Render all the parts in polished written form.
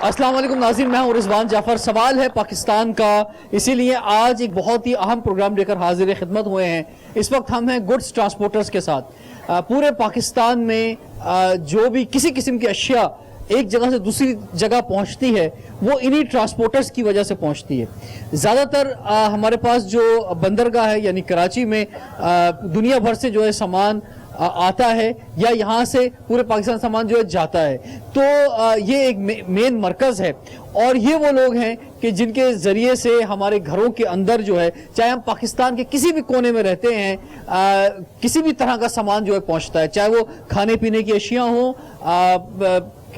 अस्सलाम वालेकुम नाज़रीन, मैं हूं रिजवान जाफर। सवाल है पाकिस्तान का, इसीलिए आज एक बहुत ही अहम प्रोग्राम लेकर हाजिर खिदमत हुए हैं। इस वक्त हम हैं गुड्स ट्रांसपोर्टर्स के साथ। पूरे पाकिस्तान में जो भी किसी किस्म की अशिया एक जगह से दूसरी जगह पहुंचती है वो इन्हीं ट्रांसपोर्टर्स की वजह से पहुंचती है। ज़्यादातर हमारे पास जो बंदरगाह है यानी कराची में दुनिया भर से जो है सामान आता है या यहाँ से पूरे पाकिस्तान सामान जो है जाता है, तो ये एक मेन मरकज़ है। और ये वो लोग हैं कि जिनके ज़रिए से हमारे घरों के अंदर जो है, चाहे हम पाकिस्तान के किसी भी कोने में रहते हैं, किसी भी तरह का सामान जो है पहुँचता है, चाहे वो खाने पीने की अशिया हो,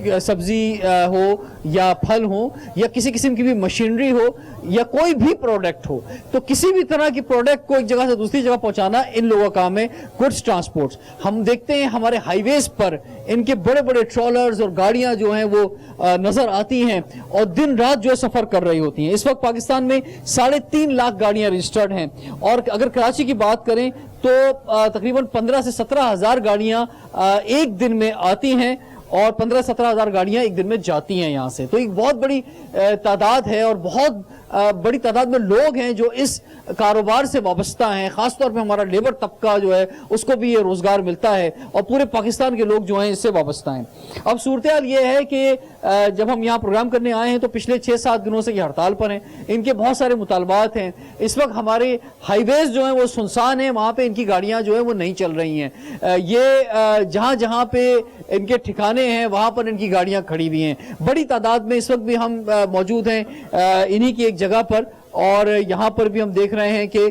सब्जी हो या फल हो या किसी किस्म की भी मशीनरी हो या कोई भी प्रोडक्ट हो, तो किसी भी तरह की प्रोडक्ट को एक जगह से दूसरी जगह पहुंचाना इन लोगों का काम है, गुड्स ट्रांसपोर्ट। हम देखते हैं हमारे हाईवेज पर इनके बड़े बड़े ट्रॉलर्स और गाड़ियां जो हैं वो नजर आती हैं और दिन रात जो है सफर कर रही होती हैं। इस वक्त पाकिस्तान में 3.5 लाख गाड़ियां रजिस्टर्ड हैं और अगर कराची की बात करें तो तकरीबन 15 से 17 हज़ार गाड़ियां एक दिन में आती हैं और 15-17 हज़ार गाड़ियां एक दिन में जाती हैं यहाँ से। तो एक बहुत बड़ी तादाद है और बहुत बड़ी तादाद में लोग हैं जो इस कारोबार से वाबस्ता हैं। खासतौर पे हमारा लेबर तबका जो है उसको भी ये रोजगार मिलता है और पूरे पाकिस्तान के लोग जो हैं इससे वाबस्ता हैं। अब सूरत हाल ये है कि जब हम यहाँ प्रोग्राम करने आए हैं तो पिछले 6-7 दिनों से ये हड़ताल पर हैं। इनके बहुत सारे मुतालबात हैं। इस वक्त हमारे हाईवेज जो हैं वो सुनसान हैं, वहाँ पे इनकी गाड़ियाँ जो है वो नहीं चल रही हैं। ये जहाँ जहाँ पे इनके ठिकाने हैं वहाँ पर इनकी गाड़ियाँ खड़ी हुई हैं। बड़ी तादाद में इस वक्त भी हम मौजूद हैं इन्हीं की एक जगह पर और यहाँ पर भी हम देख रहे हैं कि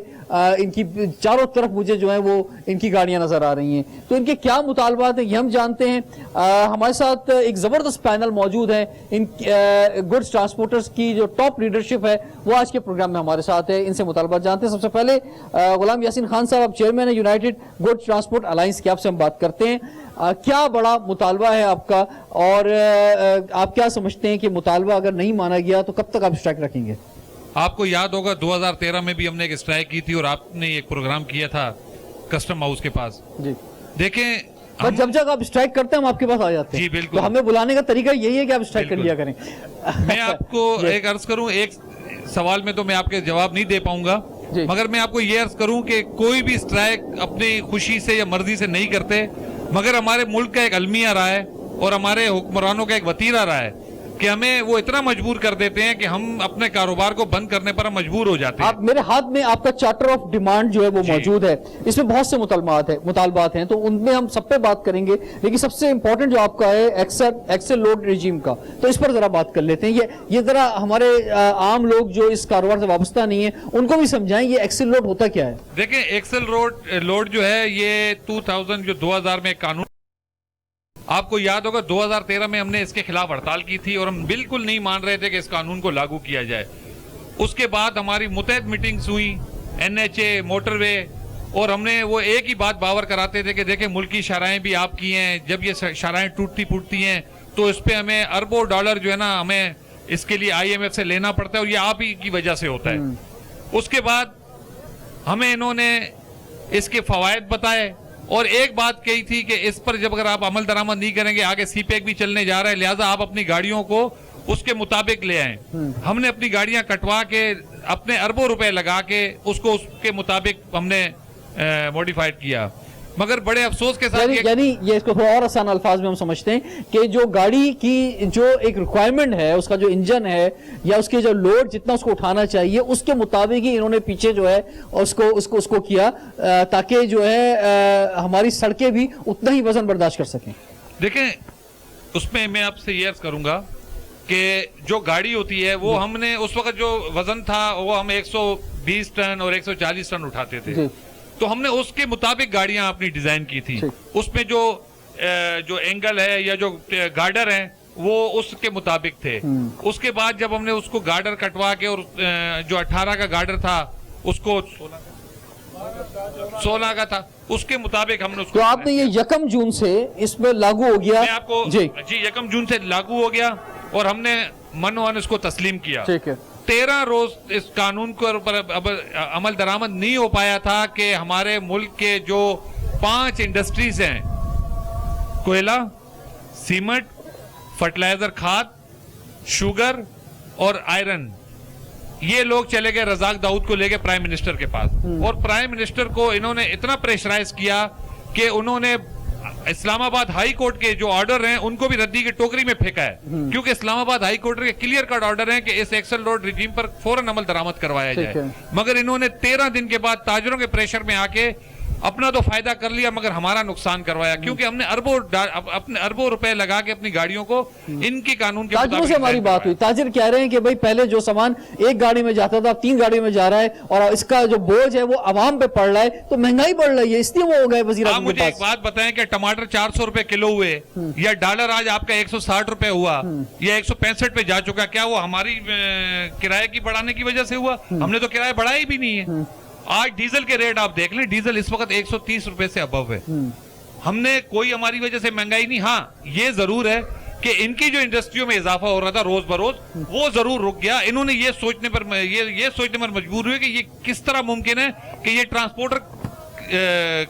इनकी चारों तरफ मुझे जो है वो इनकी गाड़ियां नजर आ रही हैं। तो इनके क्या मुतालबात हैं ये हम जानते हैं। हमारे साथ एक ज़बरदस्त पैनल मौजूद है। इन गुड्स ट्रांसपोर्टर्स की जो टॉप लीडरशिप है वो आज के प्रोग्राम में हमारे साथ है। इनसे मुतालबात जानते हैं। सबसे पहले गुलाम यासीन खान साहब, आप चेयरमैन है यूनाइटेड गुड्स ट्रांसपोर्ट अलायंस की, आपसे हम बात करते हैं। क्या बड़ा मुतालबा है आपका और आप क्या समझते हैं कि मुतालबा अगर नहीं माना गया तो कब तक आप स्ट्राइक रखेंगे? आपको याद होगा 2013 में भी हमने एक स्ट्राइक की थी और आपने एक प्रोग्राम किया था कस्टम हाउस के पास। जी देखें, जब जब आप स्ट्राइक करते हैं हम आपके पास आ जाते हैं। जी बिल्कुल। तो हमें बुलाने का तरीका यही है कि आप स्ट्राइक कर लिया करें। मैं आपको एक अर्ज करूं, एक सवाल में तो मैं आपके जवाब नहीं दे पाऊंगा, मगर मैं आपको ये अर्ज करूं कि कोई भी स्ट्राइक अपनी खुशी से या मर्जी से नहीं करते, मगर हमारे मुल्क का एक अलमिया रहा है और हमारे हुक्मरानों का एक वतीरा रहा है कि हमें वो इतना मजबूर कर देते हैं कि हम अपने कारोबार को बंद करने पर हम मजबूर हो जाते हैं। आप मेरे हाथ में आपका चार्टर ऑफ डिमांड जो है वो मौजूद है। इसमें बहुत से मुतालबात हैं तो उनमें हम सब पे बात करेंगे, लेकिन सबसे इंपॉर्टेंट जो आपका है एक्सेल लोड रिजीम का, तो इस पर जरा बात कर लेते हैं। ये जरा हमारे आम लोग जो इस कारोबार से वाबस्ता नहीं है उनको भी समझाएं ये एक्सेल लोड होता क्या है। देखें, एक्सेल लोड जो है ये 2000 में कानून, आपको याद होगा 2013 में हमने इसके खिलाफ हड़ताल की थी और हम बिल्कुल नहीं मान रहे थे कि इस कानून को लागू किया जाए। उसके बाद हमारी मुतहद मीटिंग्स हुई, NHA, मोटरवे, और हमने वो एक ही बात बावर कराते थे कि देखें मुल्की शराएं भी आपकी हैं, जब ये शराएं टूटती फूटती हैं तो इस पर हमें अरबों डॉलर जो है ना हमें इसके लिए IMF से लेना पड़ता है और ये आप ही की वजह से होता है। उसके बाद हमें इन्होंने इसके फवायद बताए और एक बात कही थी कि इस पर जब अगर आप अमल दरामद नहीं करेंगे आगे CPEC भी चलने जा रहा है, लिहाजा आप अपनी गाड़ियों को उसके मुताबिक ले आए। हमने अपनी गाड़ियां कटवा के अपने अरबों रुपए लगा के उसको उसके मुताबिक हमने मॉडिफाइड किया, मगर बड़े अफसोस के साथ यानी ये इसको थोड़ा और आसान अल्फाज में हम समझते हैं कि जो गाड़ी की जो एक रिक्वायरमेंट है, उसका जो इंजन है या उसके जो लोड जितना उसको उठाना चाहिए उसके मुताबिक ही इन्होंने पीछे जो है उसको किया ताकि जो है हमारी सड़कें भी उतना ही वजन बर्दाश्त कर सकें। देखें, उसमें मैं आपसे ये अर्ज करूंगा कि जो गाड़ी होती है वो हमने उस वक्त जो वजन था वो हम 120 टन और 140 टन उठाते थे, तो हमने उसके मुताबिक गाड़ियां अपनी डिजाइन की थी। उसमें जो एंगल है या जो गार्डर हैं वो उसके मुताबिक थे। उसके बाद जब हमने उसको गार्डर कटवा के और जो 18 का गार्डर था उसको 16 का था उसके मुताबिक हमने उसको, तो आपने ये 1 जून से इसमें लागू हो गया। मैं आपको जी 1 जून से लागू हो गया और हमने मनोवन इसको तस्लीम किया। ठीक है। 13 रोज इस कानून के ऊपर अब अमल दरामद नहीं हो पाया था कि हमारे मुल्क के जो 5 इंडस्ट्रीज हैं, कोयला, सीमेंट, फर्टिलाइजर, खाद शुगर और आयरन, ये लोग चले गए रजाक दाऊद को लेके प्राइम मिनिस्टर के पास, और प्राइम मिनिस्टर को इन्होंने इतना प्रेशराइज किया कि उन्होंने इस्लामाबाद हाई कोर्ट के जो ऑर्डर हैं उनको भी रद्दी की टोकरी में फेंका है, क्योंकि इस्लामाबाद हाई कोर्ट के क्लियर कट ऑर्डर हैं कि इस एक्सल रोड रिजीम पर फौरन अमल दरामद करवाया जाए। मगर इन्होंने 13 दिन के बाद ताजरों के प्रेशर में आके अपना तो फायदा कर लिया मगर हमारा नुकसान करवाया, क्योंकि हमने अरबों रुपए लगा के अपनी गाड़ियों को इनके कानून के ताजिरों से हमारी बात हुई, ताजिर कह रहे हैं कि भाई पहले जो सामान एक गाड़ी में जाता था 3 गाड़ी में जा रहा है और इसका जो बोझ है वो आवाम पे पड़ रहा है, तो महंगाई बढ़ रही है, इसलिए वो हो गए वजीर आज़म के मुझे एक बात बताएं कि टमाटर 400 रुपए किलो हुए या डॉलर आज आपका 160 रुपए हुआ या 165 पे जा चुका, क्या वो हमारी किराए की बढ़ाने की वजह से हुआ? हमने तो किराया बढ़ाया भी नहीं है। आज डीजल के रेट आप देख लें, डीजल इस वक्त 130 रुपए से अबव है। हमने कोई हमारी वजह से महंगाई नहीं, हाँ ये जरूर है कि इनकी जो इंडस्ट्रियों में इजाफा हो रहा था रोज बरोज वो जरूर रुक गया। इन्होंने ये सोचने पर मजबूर हुए कि ये किस तरह मुमकिन है कि ये ट्रांसपोर्टर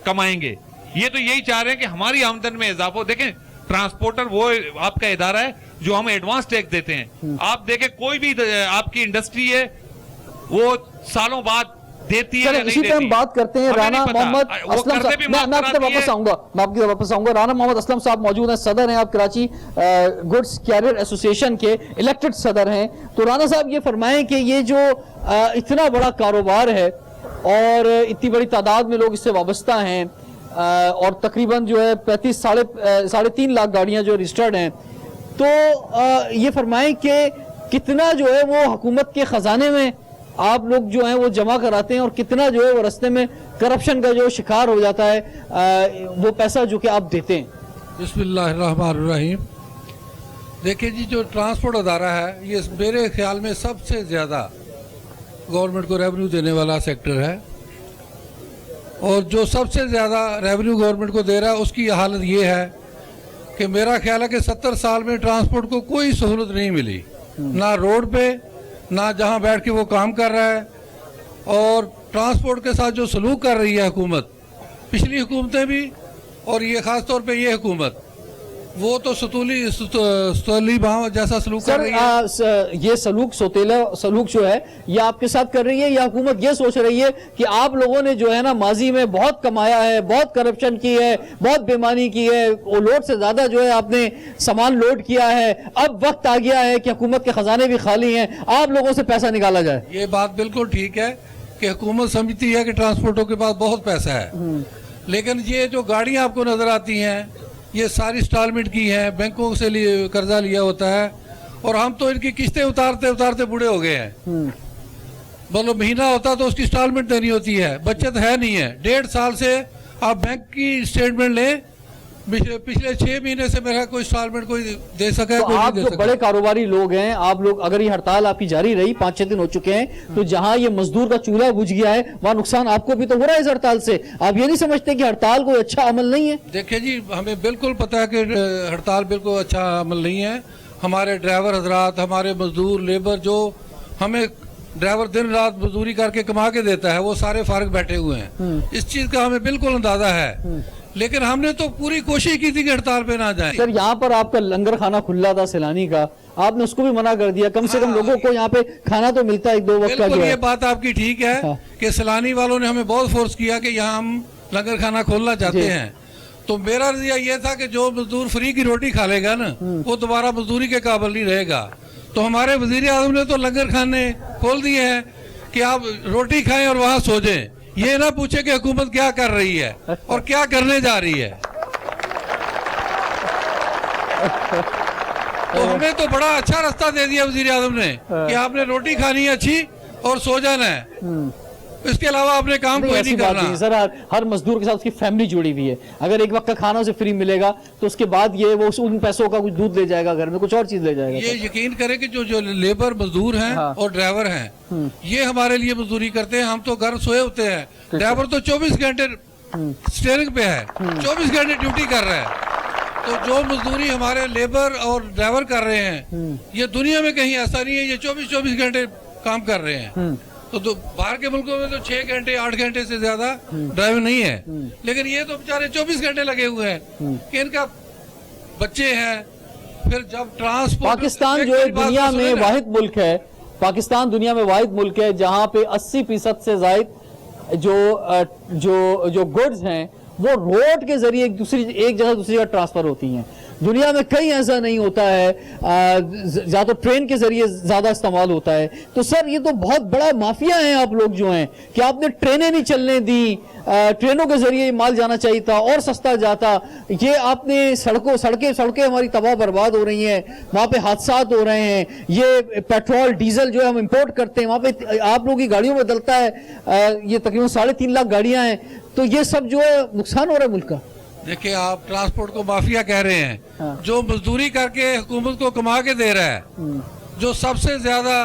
कमाएंगे। ये तो यही चाह रहे हैं कि हमारी आमदन में इजाफा हो। देखें, ट्रांसपोर्टर वो आपका इदारा है जो हमें एडवांस टैक्स देते हैं। आप देखें कोई भी आपकी इंडस्ट्री है वो सालों बाद देती है। इसी पे हम बात करते हैं। राना मोहम्मद असलम साहब, मैं आपकी तरफ वापस आऊंगा। राना मोहम्मद असलम साहब मौजूद हैं, सदर हैं आप कराची गुड्स कैरियर एसोसिएशन के, इलेक्टेड सदर हैं। तो राना साहब ये फरमाएं कि ये जो इतना बड़ा कारोबार है और इतनी बड़ी तादाद में लोग इससे वाबस्ता हैं और तकरीबन जो है 35 साढ़े 3 लाख गाड़ियां जो रजिस्टर्ड हैं, तो ये फरमाएं कि कितना जो है वो हुकूमत के खजाने में आप लोग जो हैं वो जमा कराते हैं और कितना जो है वो रास्ते में करप्शन का जो शिकार हो जाता है वो पैसा जो कि आप देते हैं। बिस्मिल्लाहिर्रहमानिर्रहीम। देखिए जी, जो ट्रांसपोर्ट अदारा है ये मेरे ख्याल में सबसे ज़्यादा गवर्नमेंट को रेवेन्यू देने वाला सेक्टर है, और जो सबसे ज़्यादा रेवेन्यू गवर्नमेंट को दे रहा है उसकी हालत ये है कि मेरा ख्याल है कि 70 साल में ट्रांसपोर्ट को कोई सहूलत नहीं मिली, ना रोड पे ना जहां बैठ के वो काम कर रहा है। और ट्रांसपोर्ट के साथ जो सलूक कर रही है हुकूमत, पिछली हुकूमतें भी और ये ख़ास तौर पे ये हुकूमत, वो तो सतूली बाँव जैसा सलूक कर रही है। ये सलूक सलूक जो है ये आपके साथ कर रही है या हुकूमत ये सोच रही है कि आप लोगों ने जो है ना माजी में बहुत कमाया है, बहुत करप्शन की है, बहुत बेईमानी की है, वो लोड से ज्यादा जो है आपने सामान लोड किया है, अब वक्त आ गया है कि हुकूमत के खजाने भी खाली हैं, आप लोगों से पैसा निकाला जाए? ये बात बिल्कुल ठीक है कि हुकूमत समझती है कि ट्रांसपोर्टों के पास बहुत पैसा है, लेकिन ये जो गाड़ियाँ आपको नजर आती हैं ये सारी इंस्टॉलमेंट की है, बैंकों से कर्जा लिया होता है, और हम तो इनकी किस्तें उतारते उतारते बूढ़े हो गए हैं। मतलब महीना होता तो उसकी इंस्टॉलमेंट देनी होती है, बचत है नहीं है। 1.5 साल से आप बैंक की स्टेटमेंट लें, पिछले 6 महीने से मेरा कोई इंस्टॉलमेंट कोई दे सका है, तो कोई आप नहीं जो दे सका। बड़े कारोबारी लोग हैं, आप लोग अगर ये हड़ताल आपकी जारी रही 5-6 दिन हो चुके हैं, तो जहां ये मजदूर का चूल्हा बुझ गया है वहां नुकसान आपको भी तो हो रहा है इस हड़ताल से। आप ये नहीं समझते कि हड़ताल कोई अच्छा अमल नहीं है? देखिए जी, हमें बिल्कुल पता है कि हड़ताल बिल्कुल अच्छा अमल नहीं है। हमारे ड्राइवर हजरात, हमारे मजदूर लेबर, जो हमें ड्राइवर दिन रात मजदूरी करके कमा के देता है, वो सारे फारग बैठे हुए हैं। इस चीज का हमें बिल्कुल अंदाजा है, लेकिन हमने तो पूरी कोशिश की थी कि हड़ताल पे ना जाए। सर, यहाँ पर आपका लंगर खाना खुला था सैलानी का, आपने उसको भी मना कर दिया। कम से कम लोगों को यहाँ पे खाना तो मिलता है 1-2 वक्त का। बिल्कुल, ये बात आपकी ठीक है कि सैलानी वालों ने हमें बहुत फोर्स किया कि यहाँ हम लंगर खाना खोलना चाहते हैं। तो मेरा नजरिया ये था कि जो मजदूर फ्री की रोटी खा लेगा ना, वो दोबारा मजदूरी के काबिल नहीं रहेगा। तो हमारे वजीर आजम ने तो लंगर खाने खोल दिए हैं कि आप रोटी खाएं और वहां सो जाएं, ये ना पूछे कि हुकूमत क्या कर रही है और क्या करने जा रही है। तो हमें तो बड़ा अच्छा रास्ता दे दिया वजीर आजम ने कि आपने रोटी खानी है अच्छी और सो जाना है, इसके अलावा आपने काम कोई नहीं करना। सर, हर मजदूर के साथ उसकी फैमिली जुड़ी हुई है। अगर एक वक्त का खाना उसे फ्री मिलेगा तो उसके बाद ये वो उन पैसों का कुछ दूध ले जाएगा, घर में कुछ और चीज ले जाएगा। ये यकीन करें कि जो लेबर मजदूर हैं और ड्राइवर हैं, ये हमारे लिए मजदूरी करते हैं। हम तो घर सोए होते हैं, ड्राइवर तो 24 घंटे स्टीयरिंग पे है, 24 घंटे ड्यूटी कर रहा है। तो जो मजदूरी हमारे लेबर और ड्राइवर कर रहे हैं, ये दुनिया में कहीं ऐसा नहीं है। ये 24 घंटे काम कर रहे हैं। तो बाहर के मुल्कों में तो 6 घंटे 8 घंटे से ज्यादा ड्राइविंग नहीं है, लेकिन ये तो बेचारे 24 घंटे लगे हुए हैं कि इनका बच्चे हैं, फिर जब ट्रांसपोर्ट पाकिस्तान जो है दुनिया में वाहिद मुल्क है, पाकिस्तान दुनिया में वाहिद मुल्क है जहां पे 80% से ज्यादा जो गुड्स हैं वो रोड के जरिए एक जगह दूसरी जगह ट्रांसफर होती हैं। दुनिया में कहीं ऐसा नहीं होता है, या तो ट्रेन के जरिए ज्यादा इस्तेमाल होता है। तो सर ये तो बहुत बड़ा माफिया है आप लोग जो हैं कि आपने ट्रेनें नहीं चलने दी, ट्रेनों के जरिए माल जाना चाहिए था और सस्ता जाता। ये आपने सड़कें हमारी तबाह बर्बाद हो रही हैं, वहां पे हादसात हो रहे हैं। ये पेट्रोल डीजल जो है हम इंपोर्ट करते हैं, वहां पे आप लोगों की गाड़ियों में डलता है, ये तकरीबन 3.5 लाख गाड़ियां हैं। तो ये सब जो है नुकसान हो रहा है मुल्क का। देखिए आप ट्रांसपोर्ट को माफिया कह रहे हैं, हाँ। जो मजदूरी करके हुकूमत को कमा के दे रहा है, जो सबसे ज्यादा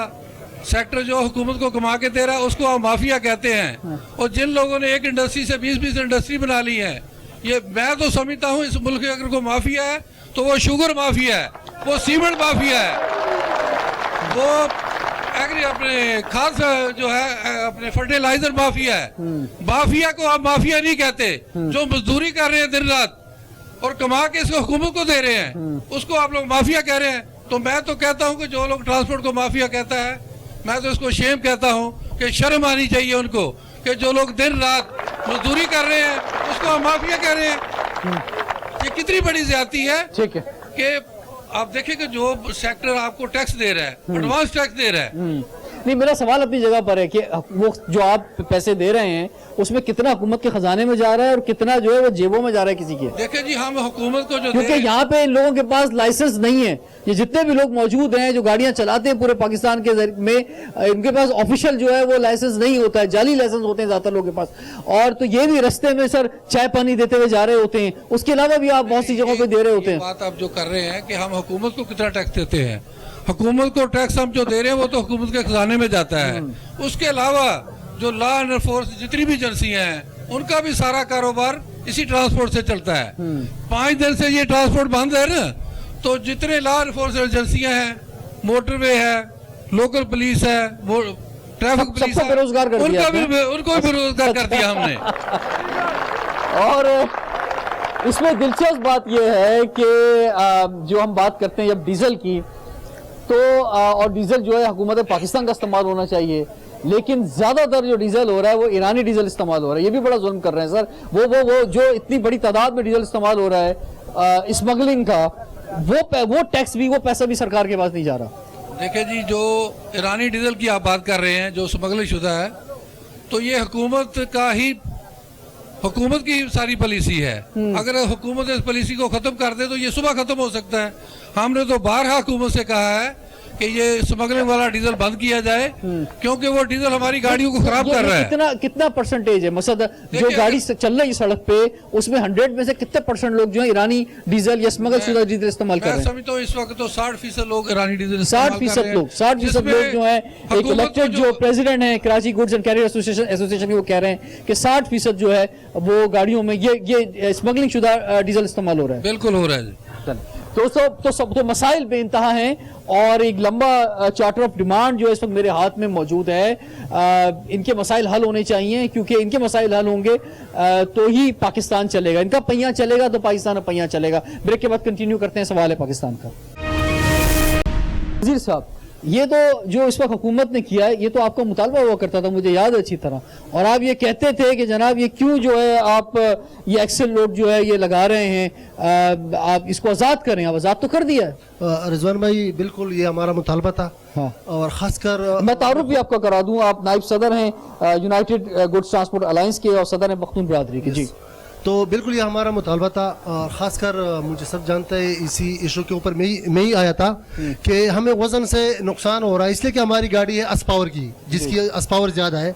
सेक्टर जो हुकूमत को कमा के दे रहा है उसको आप माफिया कहते हैं। हाँ। और जिन लोगों ने एक इंडस्ट्री से 20 इंडस्ट्री बना ली है, ये मैं तो समझता हूँ इस मुल्क के अगर कोई माफिया है तो वो शुगर माफिया है, वो सीमेंट माफिया है, वो अपने खाद जो है अपने फर्टिलाइजर माफिया है। माफिया को आप माफिया नहीं कहते, जो मजदूरी कर रहे हैं दिन रात और कमा के इसको हुकूमत को दे रहे हैं उसको आप लोग माफिया कह रहे हैं। तो मैं तो कहता हूं कि जो लोग ट्रांसपोर्ट को माफिया कहता है, मैं तो इसको शेम कहता हूं कि शर्म आनी चाहिए उनको कि जो लोग दिन रात मजदूरी कर रहे हैं उसको आप माफिया कह रहे हैं। ये कितनी बड़ी ज्यादती है। ठीक है कि आप देखें कि जो सेक्टर आपको टैक्स दे रहा है, एडवांस टैक्स दे रहा है। नहीं, मेरा सवाल अपनी जगह पर है कि वो जो आप पैसे दे रहे हैं उसमें कितना हुकूमत के खजाने में जा रहा है और कितना जो है वो जेबों में जा रहा है किसी के। देखिए जी, हम हुकूमत को जो क्योंकि यहाँ पे इन लोगों के पास लाइसेंस नहीं है। ये जितने भी लोग मौजूद हैं जो गाड़ियां चलाते हैं पूरे पाकिस्तान के में, इनके पास ऑफिशियल जो है वो लाइसेंस नहीं होता है, जाली लाइसेंस होते हैं ज्यादातर लोगों के पास। और तो ये भी रास्ते में सर चाय पानी देते हुए जा रहे होते हैं, उसके अलावा भी आप बहुत सी जगहों पे दे रहे होते हैं। बात आप जो कर रहे हैं कि हम हुकूमत को कितना टैक्स देते हैं, हुकूमत को टैक्स हम जो दे रहे हैं वो तो हुकूमत के खजाने में जाता है। उसके अलावा जो लॉ एंड फोर्स जितनी भी एजेंसियां हैं उनका भी सारा कारोबार इसी ट्रांसपोर्ट से चलता है। 5 दिन से ये ट्रांसपोर्ट बंद है ना, तो जितने लॉ एंड फोर्स एजेंसियां हैं, मोटरवे है, लोकल पुलिस है, वो ट्रैफिक पुलिस है, बेरोजगार कर दिया, उनको भी बेरोजगार कर दिया हमने। और इसमें दिलचस्प बात यह है कि जो हम बात करते हैं जब डीजल की, तो और डीजल जो है हुकूमत पाकिस्तान का इस्तेमाल होना चाहिए, लेकिन ज्यादातर जो डीजल हो रहा है वो ईरानी डीजल इस्तेमाल हो रहा है। ये भी बड़ा जुल्म कर रहे हैं सर। वो जो इतनी बड़ी तादाद में डीजल इस्तेमाल हो रहा है स्मगलिंग का, वो टैक्स भी, वो पैसा भी सरकार के पास नहीं जा रहा। देखिए जी, जो ईरानी डीजल की आप बात कर रहे हैं जो स्मगलिंग शुदा है, तो ये हुकूमत की सारी पॉलिसी है। अगर हुकूमत इस पॉलिसी को खत्म कर दे तो ये सुबह खत्म हो सकता है। हमने तो बारहा हुकूमत से कहा है कि ये स्मगलिंग वाला डीजल बंद किया जाए, क्योंकि वो डीजल हमारी गाड़ियों को खराब कर रहा है। कितना परसेंटेज है मसद जो गाड़ी चल रही है सड़क पे, उसमें 100 में से कितने परसेंट लोग जो है ईरानी डीजल या स्मगल शुदा डीजल इस्तेमाल कर रहे हैं? समझता हूँ इस वक्त तो 60% लोग ईरानी डीजल 60% लोग जो है, एक इलेक्टेड जो प्रेसिडेंट है Karachi goods and carrier association के, वो कह रहे हैं कि 60% जो है वो गाड़ियों में ये स्मगलिंग शुदा डीजल इस्तेमाल हो रहा है। बिल्कुल हो रहा है। तो मसाइल बेइंतहा हैं और एक लंबा चार्टर ऑफ डिमांड जो इस वक्त मेरे हाथ में मौजूद है। इनके मसाइल हल होने चाहिए, क्योंकि इनके मसाइल हल होंगे तो ही पाकिस्तान चलेगा। इनका पहिया चलेगा तो पाकिस्तान का पहिया चलेगा। ब्रेक के बाद कंटिन्यू करते हैं सवाल है पाकिस्तान का। वजीर साहब, ये तो जो इस वक्त हुकूमत ने किया है, ये तो आपका मुतालबा हुआ करता था, मुझे याद है अच्छी तरह, और आप ये कहते थे कि जनाब ये क्यों जो है आप ये एक्सेल लोड जो है ये लगा रहे हैं, आप इसको आज़ाद करें। आप आज़ाद तो कर दिया है रिजवान भाई, बिल्कुल ये हमारा मुतालबा था। हाँ। और खासकर मैं तारुफ भी आपका करा दूं, आप नायब सदर हैं यूनाइटेड गुड्स ट्रांसपोर्ट अलायंस के और सदर हैं पख्तून बिरादरी के। जी, तो बिल्कुल ये हमारा मुतालबा था। और ख़ासकर मुझे सब जानते हैं इसी इशू के ऊपर मैं ही आया था कि हमें वज़न से नुकसान हो रहा है, इसलिए कि हमारी गाड़ी है अस्पावर की, जिसकी अस्पावर ज़्यादा है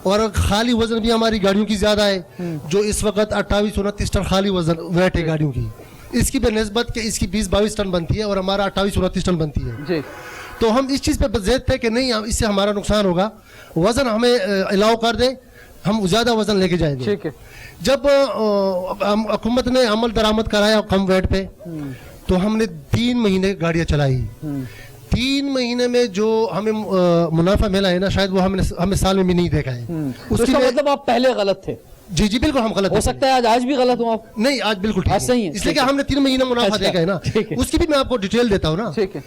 और खाली वज़न भी हमारी गाड़ियों की ज़्यादा है, जो इस वक्त 28-29 टन खाली वज़न वेट है गाड़ियों की। इसकी बनस्बत के इसकी 20-22 टन बनती है और हमारा 28-29 टन बनती है जी। तो हम इस चीज़ पर ज़ेद थे कि नहीं, इससे हमारा नुकसान होगा, वज़न हमें अलाउ कर दे, हम ज़्यादा वज़न लेके जाएंगे। ठीक है। जब हुकूमत ने अमल दरामद कराया कम वेट पे, तो हमने 3 महीने गाड़ियाँ चलाई। 3 महीने में जो हमें मुनाफा मिला है ना, शायद वो हमें साल में भी नहीं देखा है। उसका मतलब आप पहले गलत थे। जी जी बिल्कुल हम गलत हो सकता है आज भी गलत हो आप। नहीं आज बिल्कुल ठीक आज सही है, इसलिए ठीक कि है। हमने 3 महीने मुनाफा अच्छा, देखा है ना, ठीक है। उसकी भी मैं आपको डिटेल देता हूँ ना। ठीक है।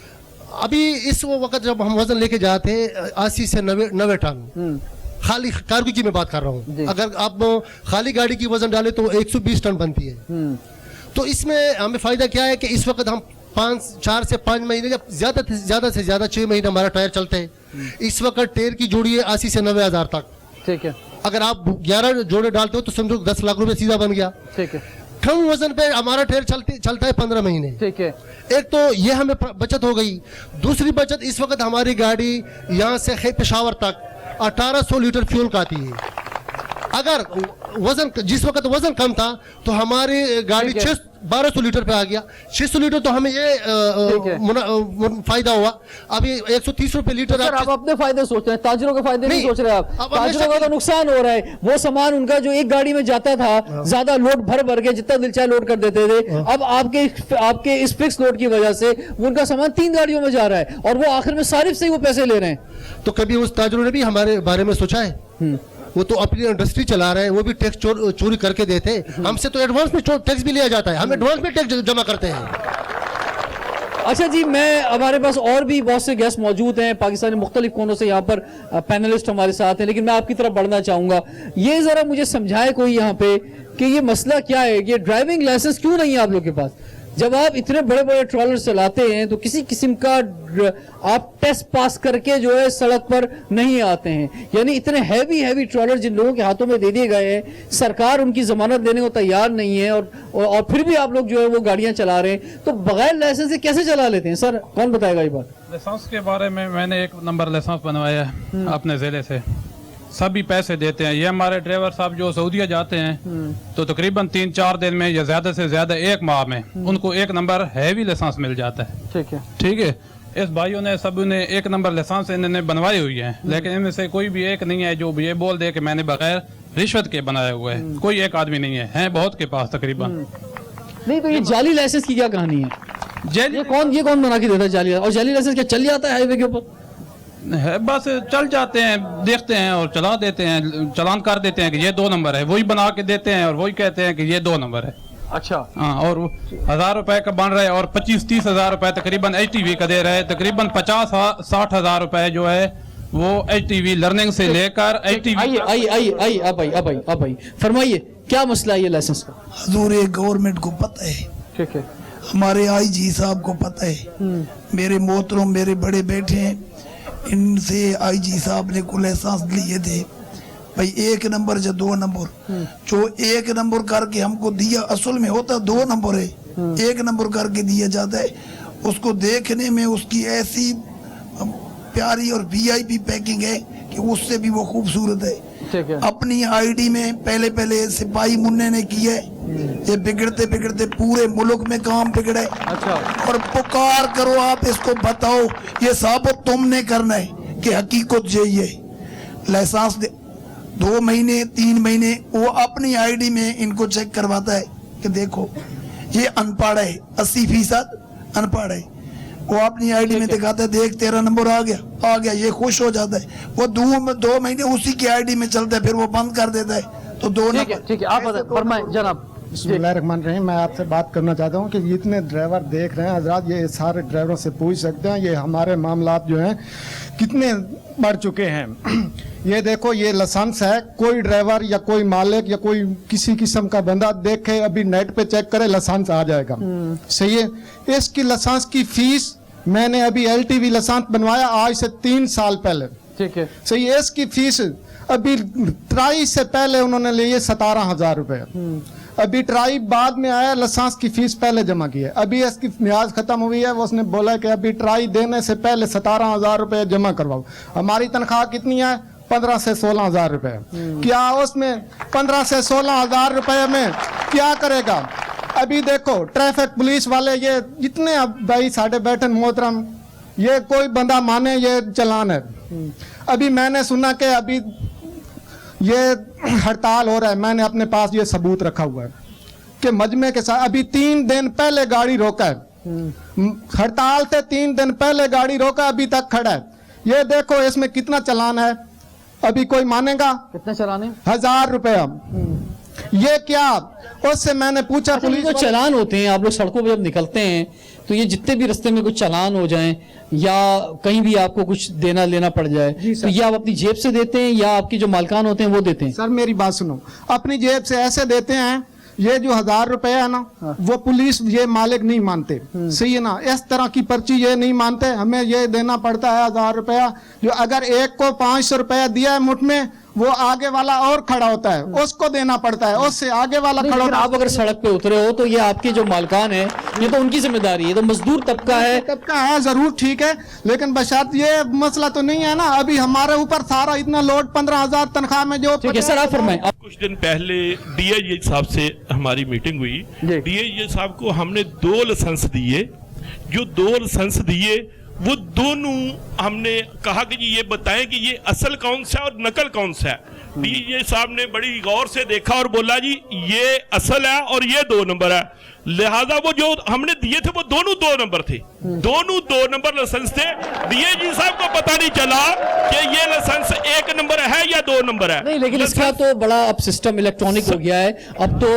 अभी इस वक्त जब हम वजन लेके जाते हैं 80 से 90 टन, खाली कार्गो की मैं बात कर रहा जी। हूँ, अगर आप खाली गाड़ी की वजन डाले तो 120 टन बनती है। तो इसमें हमें फायदा क्या है कि इस वक्त हम 4 से 5 महीने या ज्यादा से ज्यादा 6 महीने हमारा टायर चलते हैं। इस वक्त टायर की जोड़ी है 80 से 90 हजार तक। ठीक है। अगर आप 11 जोड़े डालते हो तो समझो 10 लाख रुपए सीधा बन गया। ठीक है। कम वजन पे हमारा टायर चलता है 15 महीने। ठीक है। एक तो ये हमें बचत हो गई। दूसरी बचत, इस वक्त हमारी गाड़ी यहाँ से है पेशावर तक 1800 लीटर फ्यूल का आती है। अगर वजन जिस वक्त वजन कम था तो हमारी गाड़ी ठीक है। 1200 लीटर पे आ गया। 600 लीटर तो हमें ये ठीक है। फायदा हुआ। अभी 130 रुपए लीटर सर आप अपने फायदे सोच रहे हैं, ताजरों के फायदे नहीं नहीं, सोच रहे आप। अब ताजरों का तो नुकसान हो रहा है। वो सामान उनका जो एक गाड़ी में जाता था ज्यादा लोड भर के जितना दिल चाहे लोड कर देते थे, अब आपके इस फिक्स लोड की वजह से उनका सामान 3 गाड़ियों में जा रहा है और वो आखिर में सारिफ से ही वो पैसे ले रहे हैं। तो कभी उस ताजरों ने भी हमारे बारे में सोचा है? वो तो अपनी इंडस्ट्री चला रहे हैं, वो भी टैक्स चोरी करके देते हैं। हमसे तो एडवांस में टैक्स भी लिया जाता है, हम एडवांस में टैक्स जमा करते हैं। अच्छा जी, हमारे पास और भी बहुत से गेस्ट मौजूद हैं पाकिस्तानी मुख्तलिफ कोनों से, यहाँ पर पैनलिस्ट हमारे साथ हैं, लेकिन मैं आपकी तरफ बढ़ना चाहूंगा। ये जरा मुझे समझाए कोई यहाँ पे कि ये मसला क्या है, ये ड्राइविंग लाइसेंस क्यों नहीं है आप लोग के पास? जब आप इतने बड़े बड़े ट्रॉलर चलाते हैं तो किसी किस्म का आप टेस्ट पास करके जो है सड़क पर नहीं आते हैं। यानी इतने हैवी ट्रॉलर जिन लोगों के हाथों में दे दिए गए हैं, सरकार उनकी जमानत देने को तैयार नहीं है और फिर भी आप लोग जो है वो गाड़ियां चला रहे हैं, तो बगैर लाइसेंस से कैसे चला लेते हैं सर? कौन बताएगा ये बात? लाइसेंस के बारे में मैंने 1 नंबर लाइसेंस बनवाया है अपने जिले से, सभी पैसे देते हैं। ये हमारे ड्राइवर साहब जो सऊदीया जाते हैं तो तकरीबन 3-4 दिन में या ज्यादा से ज्यादा 1 माह में उनको 1 नंबर हैवी लाइसेंस मिल जाता है। ठीक है। ठीक है। इस भाइयों ने सब ने 1 नंबर लाइसेंस इन्होंने बनवाई हुई है, लेकिन इनमें से कोई भी एक नहीं है जो ये बोल दे कि मैंने बगैर रिश्वत के बनाया हुआ है। कोई एक आदमी नहीं है बहुत के पास तकरीबन। नहीं तो ये जाली लाइसेंस की क्या कहानी है? जेल ये कौन बना के देता है जाली? और जाली लाइसेंस क्या चल जाता है हाईवे के ऊपर? है, बस चल जाते हैं, देखते हैं और चला देते हैं, चालान कर देते हैं कि ये 2 नंबर है, वही बना के देते हैं और वही कहते हैं कि ये 2 नंबर है। अच्छा। हाँ, और 1000 रुपए का बन रहा है और 25-30 हजार रुपए तकरीबन HTV का दे रहा है। तकरीबन 50-60 हजार रुपए जो है वो HTV लर्निंग से लेकर HTV। आइए अब भाई फरमाइए क्या मसला है ये लाइसेंस का? हजूर ये गवर्नमेंट को पता है, ठीक है, हमारे IG साहब को पता है, मेरे मोहतरम मेरे बड़े बेटे हैं, इनसे IG साहब ने कुल एहसास लिए थे भाई 1 नंबर या 2 नंबर। जो 1 नंबर करके हमको दिया असल में होता 2 नंबर है, 1 नंबर करके दिया जाता है। उसको देखने में उसकी ऐसी प्यारी और VIP पैकिंग है कि उससे भी वो खूबसूरत है। ठीक है। अपनी ID में पहले सिपाही मुन्ने ने की है, ये बिगड़ते पूरे मुल्क में काम बिगड़ा है। अच्छा। और पुकार करो आप इसको बताओ, ये साबित तुमने करना है कि हकीकत यही है। लाइसेंस 2 महीने 3 महीने वो अपनी ID में इनको चेक करवाता है कि देखो ये अनपढ़ है, 80% अनपढ़ है। वो अपनी ID में दिखाता है, देख तेरा नंबर आ गया, ये खुश हो जाता है। वो 2 महीने उसी की ID में चलता है, फिर वो बंद कर देता है। तो 2 ठीक है, ठीक है, आप बताएं, फरमाएं जनाब। बिस्मिल्लाहिर्रहमानिर्रहीम। मैं आपसे बात करना चाहता हूँ कि जितने ड्राइवर देख रहे हैं हजरात, ये सारे ड्राइवरों से पूछ सकते हैं ये हमारे मामलात जो हैं कितने बढ़ चुके हैं। ये देखो ये लाइसेंस है, कोई ड्राइवर या कोई मालिक या कोई किसी किस्म का बंदा देखे अभी नेट पे चेक करे लाइसेंस आ जाएगा। सही है। इसकी लाइसेंस की फीस मैंने अभी LTV लाइसेंस बनवाया आज से 3 साल पहले। ठीक है। सही है। इसकी फीस अभी ट्राई से पहले उन्होंने ली है 17,000 रुपए। अभी ट्राई बाद में आया, लाइसेंस की फीस पहले जमा की है। अभी इसकी म्याद खत्म हुई है, उसने बोला कि अभी ट्राई देने से पहले 17,000 रुपए जमा करवाओ। हमारी तनख्वाह कितनी है? 15 से 16,000 रुपए। क्या उसमें 15 से 16,000 रुपए में क्या करेगा? अभी देखो ट्रैफिक पुलिस वाले ये जितने भाई साढ़े बैठन मोहतरम, ये कोई बंदा माने ये चलान है। अभी मैंने सुना कि अभी ये हड़ताल हो रहा है, मैंने अपने पास ये सबूत रखा हुआ है कि मजमे के साथ अभी 3 दिन पहले गाड़ी रोका है। हड़ताल से 3 दिन पहले गाड़ी रोका, अभी तक खड़ा है। ये देखो इसमें कितना चालान है, अभी कोई मानेगा? कितने चलाने? 1000 रुपया। ये क्या, उससे मैंने पूछा अच्छा, ये पुलिस जो वाले- चालान होते हैं, आप लोग सड़कों पर जब निकलते हैं तो ये जितने भी रास्ते में कुछ चालान हो जाएं या कहीं भी आपको कुछ देना लेना पड़ जाए, तो ये आप अपनी जेब से देते हैं या आपकी जो मालकान होते हैं वो देते हैं? सर मेरी बात सुनो, अपनी जेब से ऐसे देते हैं, ये जो 1000 रुपए है ना, वो पुलिस ये मालिक नहीं मानते, सही है ना, इस तरह की पर्ची ये नहीं मानते, हमें ये देना पड़ता है 1000 रुपया। जो अगर एक को 500 रुपया दिया है मुठ में, वो आगे वाला और खड़ा होता है, उसको देना पड़ता है, उससे आगे वाला नहीं, खड़ा लेकिन होता आप अगर सड़क पे उतरे हो तो ये आपके जो मालकान है, ये तो उनकी जिम्मेदारी है, तो मजदूर तबका है। तबका है जरूर, ठीक है, लेकिन बशर्त ये मसला तो नहीं है ना, अभी हमारे ऊपर सारा इतना लोड 15,000 तनख्वाह में जो ठीक है सर, आप फरमाएं। कुछ दिन पहले डीआईजी साहब से हमारी मीटिंग हुई। जी। डीआईजी साहब को हमने 2 लाइसेंस दिए, जो 2 लाइसेंस दिए वो दोनों हमने कहा कि जी ये बताएं कि ये असल कौन सा है और नकल कौन सा है। डीआईजी साहब ने बड़ी गौर से देखा और बोला जी ये असल है और ये 2 नंबर है, लिहाजा वो जो हमने दिए थे वो दोनों 2 नंबर थे, दोनों 2 नंबर लाइसेंस थे। डीआईजी साहब को पता नहीं चला कि ये लाइसेंस 1 नंबर है या 2 नंबर है। नहीं, लेकिन इसका तो बड़ा अब सिस्टम इलेक्ट्रॉनिक हो गया है, अब तो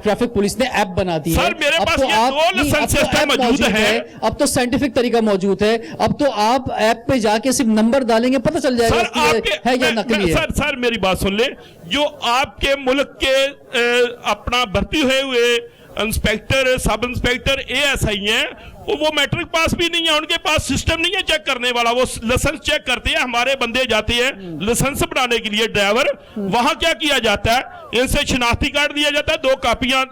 ट्रैफिक पुलिस ने ऐप बना दी है। सर, मेरे अब पास तो ये आप- 2 नहीं, अब लाइसेंस तो सिस्टम ऐप मौजूद है। अब तो साइंटिफिक तरीका मौजूद है, अब तो आप ऐप पे जाके सिर्फ नंबर डालेंगे, पता चल जाएगा सर कि ये आपके है या नकली है। सर मेरी बात सुन ले, जो आपके मुल्क के अपना भर्ती हुए इंस्पेक्टर, सब इंस्पेक्टर, एएसआई हैं, वो मैट्रिक पास भी नहीं है, उनके पास सिस्टम नहीं है चेक करने वाला, वो लाइसेंस चेक करते हैं, हमारे बंदे जाते हैं लाइसेंस बनाने के लिए ड्राइवर, वहां क्या किया जाता है, इनसे शिनाख्ती कार्ड दिया जाता है, 2 कापियां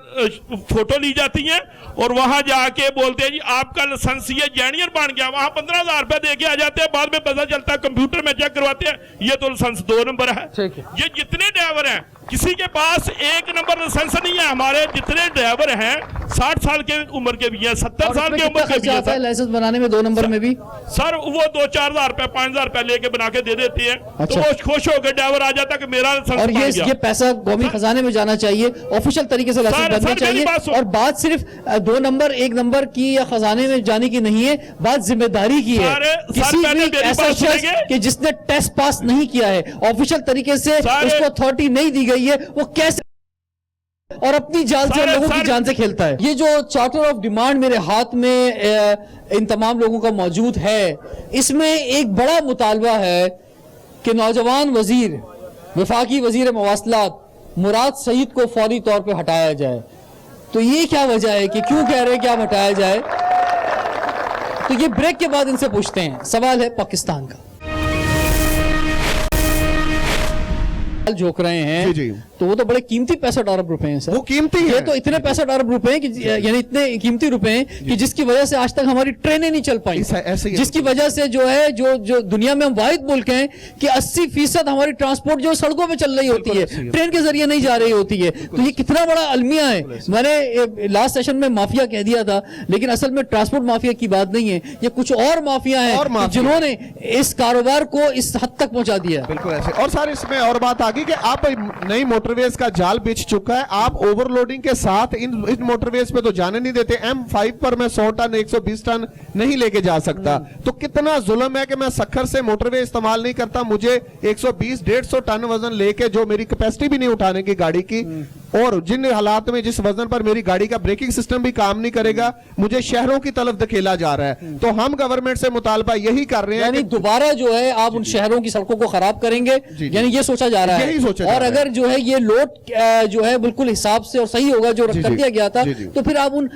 फोटो ली जाती हैं और वहां जाके बोलते हैं जी आपका लाइसेंस ये जेन्युइन बन गया, वहां 15,000 रुपए दे के आ जाते हैं, बाद में पता चलता है कंप्यूटर में चेक करवाते हैं ये तो लाइसेंस 2 नंबर है। ठीक है। ये जितने ड्राइवर हैं किसी के पास 1 नंबर लाइसेंस नहीं है, हमारे जितने ड्राइवर हैं 60 साल के उम्र के भी हैं, 70 और साल इसमें की उम्र कितना के भी खर्चा हैं आता है सर। लाइसेंस बनाने में 2 नंबर में भी? सर वो 2-4 हजार रुपए 5,000 रुपए लेके बना के दे देते हैं, तो अच्छा। वो खुश होकर ड्राइवर आ जाता कि मेरा लाइसेंस और बन गया। ये पैसा कौमी खजाने में जाना चाहिए, ऑफिशियल तरीके से लाइसेंस सर, बनना सर, मेरी चाहिए। बात सुन- और बात सिर्फ 2 नंबर 1 नंबर की या खजाने में जाने की नहीं है, बात जिम्मेदारी की है। सर, किसी पहले भी मेरी ऐसा बात शख्स सुनेंगे? कि जिसने टेस्ट पास नहीं किया है, ऑफिशियल तरीके से सर, उसको अथॉरिटी नहीं दी गई है, वो कैसे और अपनी जान से सर, लोगों की सर- जान से खेलता है। ये जो चार्टर ऑफ डिमांड मेरे हाथ में इन तमाम लोगों का मौजूद है, इसमें एक बड़ा मुतालबा है कि नौजवान वजीर, वफाकी वजीर मवासलात मुराद सईद को फौरी तौर पे हटाया जाए। तो ये क्या वजह है कि क्यों कह रहे हैं कि आप हटाया जाए? तो ये ब्रेक के बाद इनसे पूछते हैं। सवाल है पाकिस्तान का, झोंक रहे हैं जी। तो वो तो बड़े कीमती 65 अरब रुपए हैं सर। वो कीमती ये है। तो इतने 65 अरब रुपए हैं कि यानी इतने कीमती रुपए हैं कि जिसकी वजह से आज तक हमारी ट्रेनें नहीं चल पाई, ऐसे ही है। जिसकी वजह से जो है जो दुनिया में हम वाहिद मुल्क हैं कि 80% हमारी ट्रांसपोर्ट जो सड़कों पे चल रही होती है, ट्रेन के जरिए नहीं जा रही होती है। तो ये कितना बड़ा अलमिया है। मैंने लास्ट सेशन में माफिया कह दिया था, लेकिन असल में ट्रांसपोर्ट माफिया की बात नहीं है, ये कुछ और माफिया और है माफिया। जिन्होंने इस कारोबार को इस हद तक पहुंचा दिया है। बिल्कुल ऐसे। और सर इसमें और बात आ गई कि आप नई मोटरवेज का जाल बिछ चुका है, आप ओवरलोडिंग के साथ इन मोटरवेज पे तो जाने नहीं देते। M5 पर मैं 100 टन 120 टन नहीं लेके जा सकता, तो कितना जुल्म है कि मैं सखर से मोटरवे इस्तेमाल नहीं करता, मुझे 120-150 टन वजन लेके, जो मेरी कैपेसिटी भी नहीं उठाने की गाड़ी की, और जिन हालात में जिस वजन पर मेरी गाड़ी का ब्रेकिंग सिस्टम भी काम नहीं करेगा, मुझे शहरों की तरफ धकेला जा रहा है। तो हम गवर्नमेंट से मुतालबा यही कर रहे हैं यानी कि दोबारा जो है आप उन शहरों की सड़कों को खराब करेंगे, जी। यानी ये सोचा जा रहा है। यही सोचा जा और रहा है। अगर जो है ये लोड जो है बिल्कुल हिसाब से और सही होगा जो जी, कर जी। दिया गया था, जी, जी। तो फिर आप उन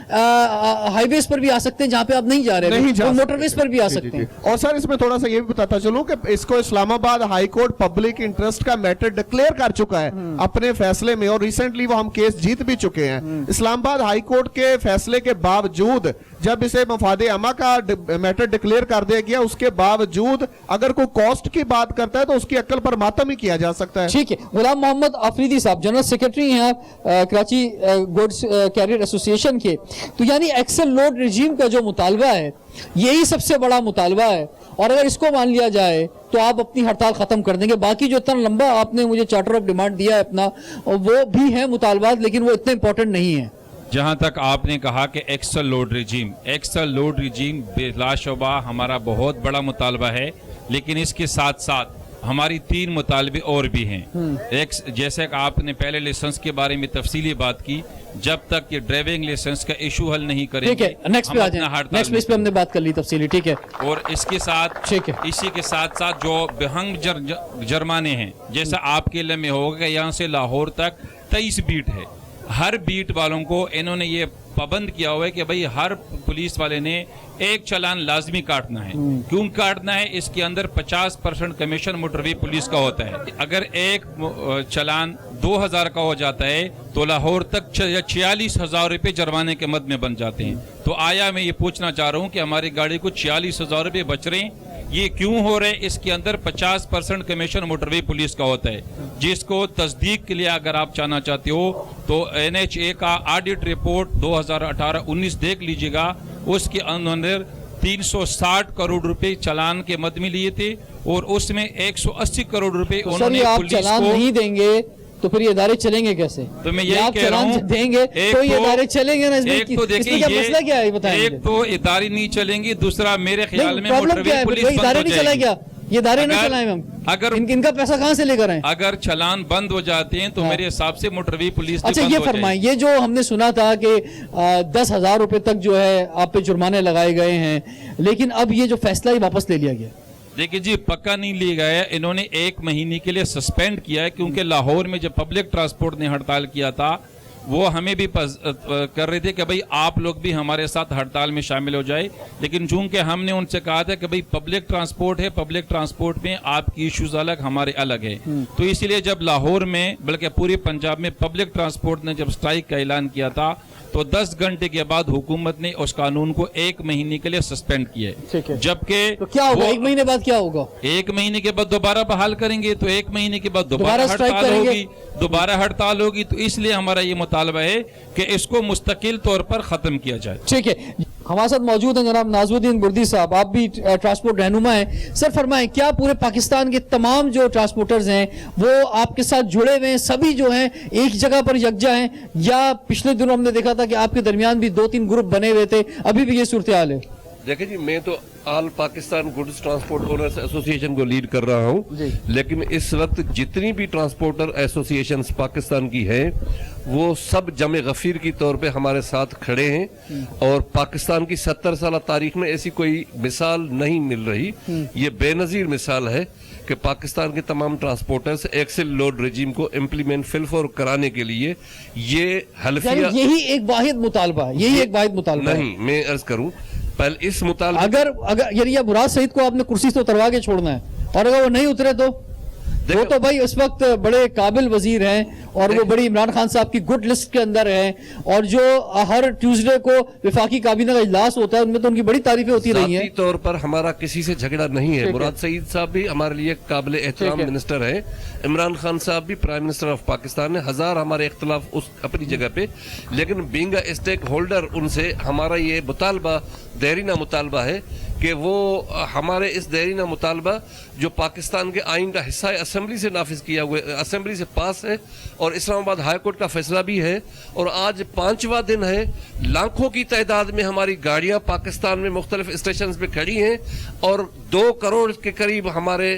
हाईवेज पर भी आ सकते हैं जहां पे आप नहीं जा रहे, नहीं जा तो सकते। मोटरवेज पर भी आ जी, सकते जी, हैं। जी। और सर इसमें थोड़ा सा ये भी बताता चलूं कि इसको Islamabad high court public interest का मैटर डिक्लेयर कर चुका है अपने फैसले में, और रिसेंटली वो हम केस जीत भी चुके हैं। इस्लामाबाद हाई कोर्ट के फैसले के बावजूद जब इसे मफादे अमा का मैटर डिक्लेयर कर दिया गया, उसके बावजूद अगर कोई कॉस्ट की बात करता है तो उसकी अक्ल पर मातम ही किया जा सकता है। ठीक है। गुलाम मोहम्मद आफरीदी साहब जनरल सेक्रेटरी हैं कराची गुड्स कैरियर एसोसिएशन के, तो यानी एक्सेल लोड रिजीम का जो मुतालबा है यही सबसे बड़ा मुतालबा है, और अगर इसको मान लिया जाए तो आप अपनी हड़ताल खत्म कर देंगे। बाकी जो इतना लंबा आपने मुझे चार्टर ऑफ डिमांड दिया है अपना, वो भी है मुतालबात, लेकिन वो इतने इंपॉर्टेंट नहीं है। जहां तक आपने कहा कि एक्सल लोड रिजीम बिलाशुबा हमारा बहुत बड़ा मुतालबा है, लेकिन इसके साथ साथ हमारी 3 मुतालबे और भी हैं। एक, जैसे कि आपने पहले लाइसेंस के बारे में तफसीली बात की, जब तक ये ड्राइविंग लाइसेंस का इशू हल नहीं करेंगे, ठीक है, नेक्स्ट पे आ जाए, नेक्स्ट पेज पे हमने बात कर ली तफसीली, ठीक है। और इसके साथ, ठीक है, इसी के साथ साथ जो बेहंग जुर्माने हैं, जैसा आपके इलाके में होगा, यहाँ से लाहौर तक 23 बीट है। हर बीट वालों को इन्होंने ये पाबंद किया हुआ है कि भाई हर पुलिस वाले ने एक चालान लाजमी काटना है। क्यों काटना है? इसके अंदर 50% कमीशन मोटरवे पुलिस का होता है। अगर एक चालान 2000 का हो जाता है तो लाहौर तक 46,000 रुपये जुर्माने के मद में बन जाते हैं। तो आया मैं ये पूछना चाह रहा हूँ कि हमारी गाड़ी को 46,000 रुपये बच रहे हैं, ये क्यों हो रहे? इसके अंदर 50% कमीशन मोटरवे पुलिस का होता है, जिसको तस्दीक के लिए अगर आप चाहना चाहते हो तो NHA का ऑडिट रिपोर्ट 2018-19 देख लीजिएगा। उसके अंदर 360 करोड़ रुपए चालान के मद में लिए थे और उसमें 180 करोड़ रुपए तो उन्होंने आप पुलिस चालान को नहीं देंगे तो फिर ये इदारे चलेंगे कैसे? तो मैं ये यही आप कह रहा चालान हूँ, देंगे तो ये इदारे चलेंगे ना? एक तो देखिए, इसमें क्या मसला क्या है बताएं? एक तो इदारे नहीं चलेंगी, दूसरा मेरे ख्याल में प्रॉब्लम क्या है? पुलिस भाई बंद इदारे हो नहीं चलाए जाएगी। क्या? ये इदारे नहीं अगर- चलाए हम, अगर इनका पैसा कहाँ से लेकर आए? अगर चालान बंद हो जाते हैं तो मेरे हिसाब से मोटरवे पुलिस भी अच्छा बंद ये हो जाएगी। फरमाएं, ये जो हमने सुना था कि 10,000 रुपए तक जो है आप पे जुर्माने लगाए गए हैं, लेकिन अब ये जो फैसला ही वापस ले लिया गया। देखिए जी, पक्का नहीं लिया गया, इन्होंने 1 महीने के लिए सस्पेंड किया है, क्योंकि लाहौर में जब पब्लिक ट्रांसपोर्ट ने हड़ताल किया था वो हमें भी कर रहे थे कि भाई आप लोग भी हमारे साथ हड़ताल में शामिल हो जाए, लेकिन चूंकि हमने उनसे कहा था कि भाई पब्लिक ट्रांसपोर्ट है, पब्लिक ट्रांसपोर्ट में आपकी इश्यूज अलग, हमारे अलग है। तो इसलिए जब लाहौर में बल्कि पूरे पंजाब में पब्लिक ट्रांसपोर्ट ने जब स्ट्राइक का ऐलान किया था तो 10 घंटे के बाद हुकूमत ने उस कानून को 1 महीने के लिए सस्पेंड किया ठीक है। जबकि तो क्या होगा? 1 महीने बाद क्या होगा? 1 महीने के बाद दोबारा बहाल करेंगे, तो 1 महीने के बाद दोबारा स्ट्राइक हड़ताल करेंगे। होगी, दोबारा हड़ताल होगी। तो इसलिए हमारा ये मुतालबा है कि इसको मुस्तकिल तौर पर खत्म किया जाए। ठीक है, हमारे साथ मौजूद हैं जनाब नाज़मुद्दीन बुर्दी साहब, आप भी ट्रांसपोर्ट रहनुमा हैं। सर फरमाएं, क्या पूरे पाकिस्तान के तमाम जो ट्रांसपोर्टर्स हैं वो आपके साथ जुड़े हुए हैं, सभी जो हैं एक जगह पर यकजा हैं, या पिछले दिनों हमने देखा था कि आपके दरमियान भी 2-3 ग्रुप बने हुए थे, अभी भी ये सूरत हाल है? देखिए जी, मैं तो all Pakistan goods transport owners association को लीड कर रहा हूं, लेकिन इस वक्त जितनी भी ट्रांसपोर्टर एसोसिएशन पाकिस्तान की हैं वो सब जमे गफीर की तौर पे हमारे साथ खड़े हैं, और पाकिस्तान की 70 साल तारीख में ऐसी कोई मिसाल नहीं मिल रही। ये बेनजीर मिसाल है कि पाकिस्तान के तमाम ट्रांसपोर्टर्स एक्सेल लोड रेजिम को इम्प्लीमेंट फिलफोर कराने के लिए ये हल्फिया, यही एक वाहिद मुतालबा है, यही एक वाहिद मुतालबा नहीं, मैं अर्ज करूं पहले इस मुतालबा, अगर यानी या मुराद सईद को आपने कुर्सी से उतरवा के छोड़ना है, और अगर वो नहीं उतरे तो वो तो भाई उस वक्त बड़े काबिल वजीर हैं और वो बड़ी इमरान खान साहब की गुड लिस्ट के अंदर हैं, और जो हर ट्यूसडे को विफाकी काबीना का इजलास होता है उनमें तो उनकी बड़ी तारीफें होती रही हैं। ज़ाती तौर पर हमारा किसी से झगड़ा नहीं है। मुराद सईद साहब भी हमारे लिए काबिल एहतराम मिनिस्टर है, इमरान खान साहब भी प्राइम मिनिस्टर ऑफ पाकिस्तान है, हजार हमारे इख्तलाफ उस अपनी जगह पे, लेकिन बीइंग अ स्टेक होल्डर उनसे हमारा ये मुतालबा देरीना मुतालबा है कि वो हमारे इस देरीना मुतालबा जो पाकिस्तान के आइन का हिस्सा है, असेंबली से नाफिज किया हुआ, असेंबली से पास है, और इस्लामाबाद हाई कोर्ट का फैसला भी है, और आज 5वां दिन है। लाखों की तादाद में हमारी गाड़ियां पाकिस्तान में मुख्तलिफ स्टेशन पे खड़ी हैं, और 2 करोड़ के करीब हमारे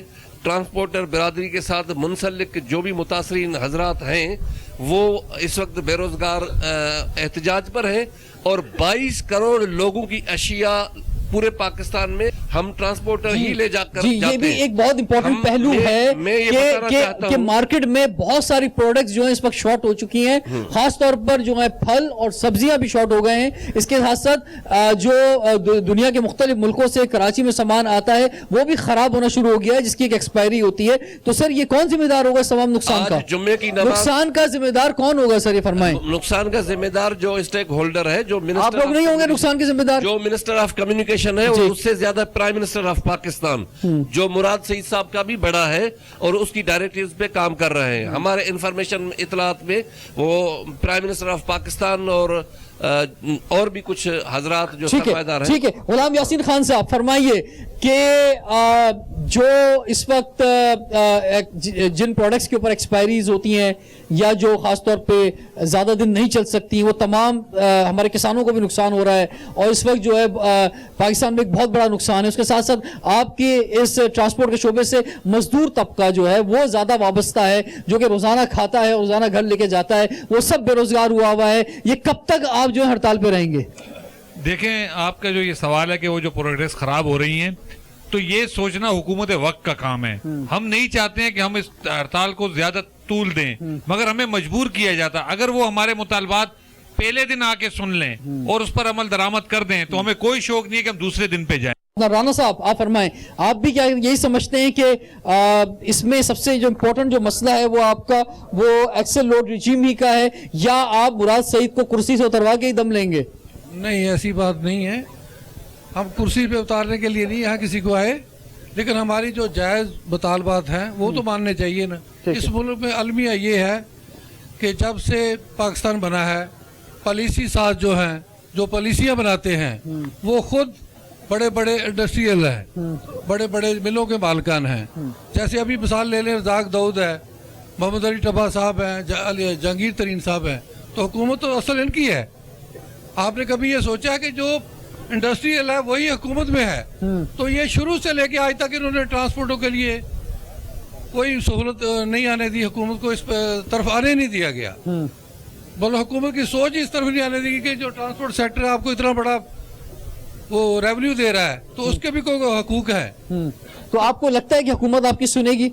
ट्रांसपोर्टर बिरादरी के साथ मुंसलिक जो भी मुतासरीन हजरात हैं वो इस वक्त बेरोजगार एहतजाज पर हैं, और 22 करोड़ लोगों की अशिया पूरे पाकिस्तान में हम ट्रांसपोर्टर ही ले जाकर ये भी एक बहुत इंपॉर्टेंट पहलू है कि मार्केट में बहुत सारी प्रोडक्ट्स जो है इस वक्त शॉर्ट हो चुकी हैं, खास तौर पर जो है फल और सब्जियां भी शॉर्ट हो गए हैं। इसके साथ साथ जो दुनिया के मुख्तलिफ मुल्कों से कराची में सामान आता है वो भी खराब होना शुरू हो गया है, जिसकी एक एक्सपायरी होती है। तो सर ये कौन जिम्मेदार होगा तमाम नुकसान का? जुम्मे की नुकसान का जिम्मेदार कौन होगा सर, ये फरमाएं। नुकसान का जिम्मेदार जो स्टेक होल्डर है, जो आप लोग नहीं होंगे नुकसान के जिम्मेदार? जो मिनिस्टर ऑफ कम्युनिकेशन है, और उससे ज्यादा प्राइम मिनिस्टर ऑफ पाकिस्तान जो मुराद सईद साहब का भी बड़ा है और उसकी डायरेक्टिव्स पे काम कर रहे हैं। हमारे इंफॉर्मेशन इतलात में वो प्राइम मिनिस्टर ऑफ पाकिस्तान और भी कुछ हजरात जो सरमाएदार हैं। ठीक है, गुलाम यासीन खान साहब फरमाइए कि जो इस वक्त जिन प्रोडक्ट्स के ऊपर एक्सपायरीज होती हैं या जो खास तौर पे ज़्यादा दिन नहीं चल सकती, वो तमाम हमारे किसानों को भी नुकसान हो रहा है और इस वक्त जो है पाकिस्तान में एक बहुत बड़ा नुकसान है। उसके साथ साथ आपके इस ट्रांसपोर्ट के शोबे से मजदूर तबका जो है वो ज़्यादा वाबस्ता है, जो कि रोज़ाना खाता है, रोज़ाना घर लेके जाता है, वो सब बेरोजगार हुआ है। ये कब तक आप जो है हड़ताल पे रहेंगे? देखें, आपका जो ये सवाल है कि वो जो प्रोग्रेस खराब हो रही हैं, तो ये सोचना हुकूमत वक्त का काम है। हम नहीं चाहते हैं कि हम इस हड़ताल को ज्यादा तूल दें, मगर हमें मजबूर किया जाता। अगर वो हमारे मुतालबात पहले दिन आके सुन लें और उस पर अमल दरामद कर दें तो हमें कोई शौक नहीं है कि हम दूसरे दिन पे जाएं। राना साहब, आप फरमाएं, आप भी क्या यही समझते हैं कि इसमें सबसे जो इम्पोर्टेंट जो मसला है वो आपका वो एक्सेल लोड रिजीम ही का है, या आप मुराद सईद को कुर्सी से उतरवा के ही दम लेंगे? नहीं, ऐसी बात नहीं है। हम कुर्सी पे उतारने के लिए नहीं यहाँ किसी को आए, लेकिन हमारी जो जायज़ मुतालबात हैं वो तो मानने चाहिए ना। इस मुल्क में अलमिया ये है कि जब से पाकिस्तान बना है, पॉलिसी साज जो हैं, जो पॉलिसियाँ बनाते हैं, वो खुद बड़े बड़े इंडस्ट्रियल हैं, बड़े बड़े मिलों के मालिकान हैं। जैसे अभी मिसाल ले लें, रज़ाक दाऊद है, मोहम्मद अली टब्बा साहब हैं, जहांगीर तरीन साहब हैं, तो हुकूमत तो असल इनकी है। आपने कभी ये सोचा कि जो इंडस्ट्रियल है वही हुकूमत में है? तो ये शुरू से लेके आज तक इन्होंने ट्रांसपोर्टों के लिए कोई सहूलत नहीं आने दी, हुकूमत को इस तरफ आने नहीं दिया गया। बल्कि हुकूमत की सोच इस तरफ नहीं आने दी कि जो ट्रांसपोर्ट सेक्टर आपको इतना बड़ा वो रेवेन्यू दे रहा है तो उसके भी कोई हकूक है। तो आपको लगता है कि हुकूमत आपकी सुनेगी?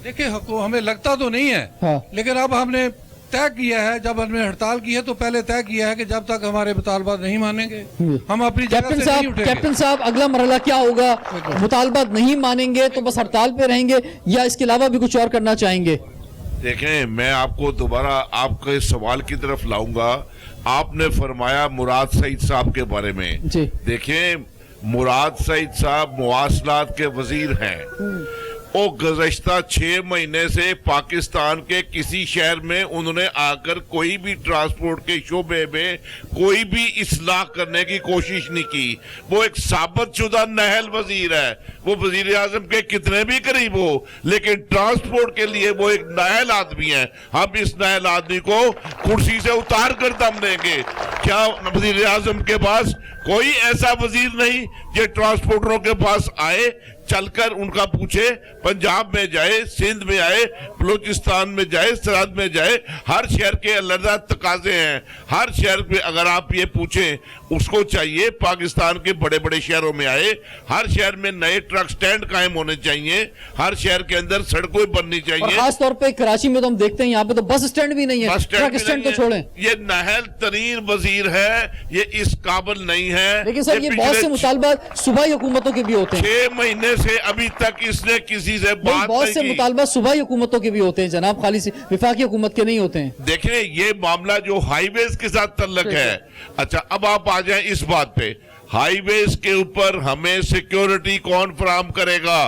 देखिए, हमें लगता तो नहीं है, हाँ। लेकिन अब हमने तय किया है, जब हमने हड़ताल की है तो पहले तय किया है कि जब तक हमारे मुतालबात नहीं मानेंगे हम अपनी जगह से नहीं उठेंगे। कैप्टन साहब, अगला मरहला क्या होगा? मुतालबात नहीं मानेंगे तो बस हड़ताल पे रहेंगे या इसके अलावा भी कुछ और करना चाहेंगे? देखें, मैं आपको दोबारा आपके सवाल की तरफ लाऊंगा। आपने फरमाया मुराद सईद साहब के बारे में। देखें, मुराद सईद साहब मुवासलात के वजीर हैं। वो गुज़श्ता 6 महीने से पाकिस्तान के किसी शहर में उन्होंने आकर कोई भी ट्रांसपोर्ट के शोबे में कोई भी इस्लाह करने की कोशिश नहीं की। वो एक साबित शुदा नहल वजीर है। वो वजीर आजम के कितने भी करीब हो, लेकिन ट्रांसपोर्ट के लिए वो एक नाअहल आदमी है। हम इस नाअहल आदमी को कुर्सी से उतार कर दम देंगे। क्या वजीर आजम के पास कोई ऐसा वजीर नहीं जो ट्रांसपोर्टरों के पास आए, चलकर उनका पूछे, पंजाब में जाए, सिंध में आए, बलूचिस्तान में जाए, सरहद में जाए, हर शहर के अलग तकाजे हैं। हर शहर में अगर आप ये पूछें, उसको चाहिए पाकिस्तान के बड़े बड़े शहरों में आए, हर शहर में नए ट्रक स्टैंड कायम होने चाहिए, हर शहर के अंदर सड़कें बननी चाहिए। और खास तौर पे कराची में तो हम देखते हैं यहाँ पे तो बस स्टैंड भी नहीं है, ट्रक स्टैंड तो छोड़ें। ये नाअहल तरीन वजीर है, ये इस काबिल नहीं है। लेकिन सर ये बहुत से मुतालबात सूबाई हुकूमतों के भी होते हैं। 6 महीने से अभी तक इसने किसी से बात बहुत नहीं से की। मुतालबात सूबाई हुकूमतों के भी होते हैं जनाब, खाली से विफाकी हुकूमत के नहीं होते हैं। देखें, ये मामला जो हाईवेज के साथ तल्लक है। अच्छा, अब आप आ जाएं इस बात पे, हाईवेज के ऊपर हमें सिक्योरिटी कौन फराहम करेगा?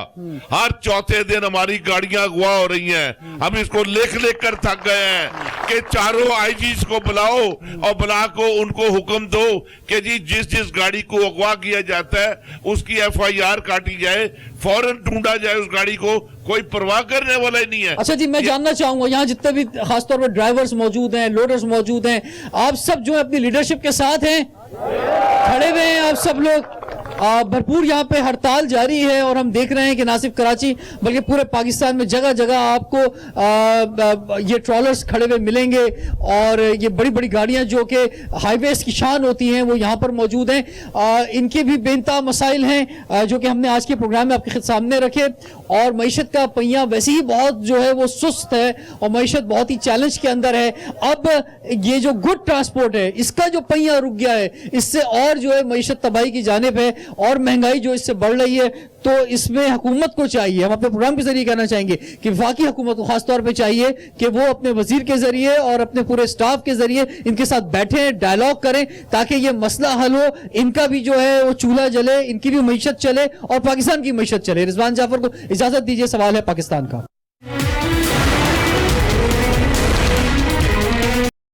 हर चौथे दिन हमारी गाड़ियां अगवा हो रही हैं। हम इसको लिख लिख कर थक गए हैं कि चारों आईजीज को बुलाओ और बुला को उनको हुक्म दो कि जी जिस जिस गाड़ी को अगवा किया जाता है उसकी FIR काटी जाए, फौरन ढूंढा जाए उस गाड़ी को। कोई परवाह करने वाला ही नहीं है। अच्छा जी, मैं जानना चाहूंगा यहाँ जितने भी खासतौर पर ड्राइवर्स मौजूद हैं, लोडर्स मौजूद हैं, आप सब जो है अपनी लीडरशिप के साथ हैं, खड़े हुए हैं आप सब लोग। भरपूर यहाँ पे हड़ताल जारी है और हम देख रहे हैं कि ना सिर्फ कराची बल्कि पूरे पाकिस्तान में जगह जगह आपको ये ट्रॉलर्स खड़े हुए मिलेंगे और ये बड़ी बड़ी गाड़ियां जो कि हाईवेज की शान होती हैं वो यहाँ पर मौजूद हैं। इनके भी बेनतहा मसाइल हैं जो कि हमने आज के प्रोग्राम में आपके सामने रखे। और मईशत का पहिया वैसे ही बहुत जो है वो सुस्त है और मईशत बहुत ही चैलेंज के अंदर है। अब ये जो गुड ट्रांसपोर्ट है इसका जो पहिया रुक गया है, इससे और जो है मईशत तबाही की जानिब है और महंगाई जो इससे बढ़ रही है। तो इसमें हुकूमत को चाहिए, हम अपने प्रोग्राम के जरिए कहना चाहेंगे कि वफाकी हुकूमत को खासतौर पे चाहिए कि वो अपने वजीर के जरिए और अपने पूरे स्टाफ के जरिए इनके साथ बैठे, डायलॉग करें ताकि ये मसला हल हो, इनका भी जो है वो चूल्हा जले, इनकी भी मईशत चले और पाकिस्तान की मईशत चले। रिजवान जाफर को इजाजत दीजिए, सवाल है पाकिस्तान का।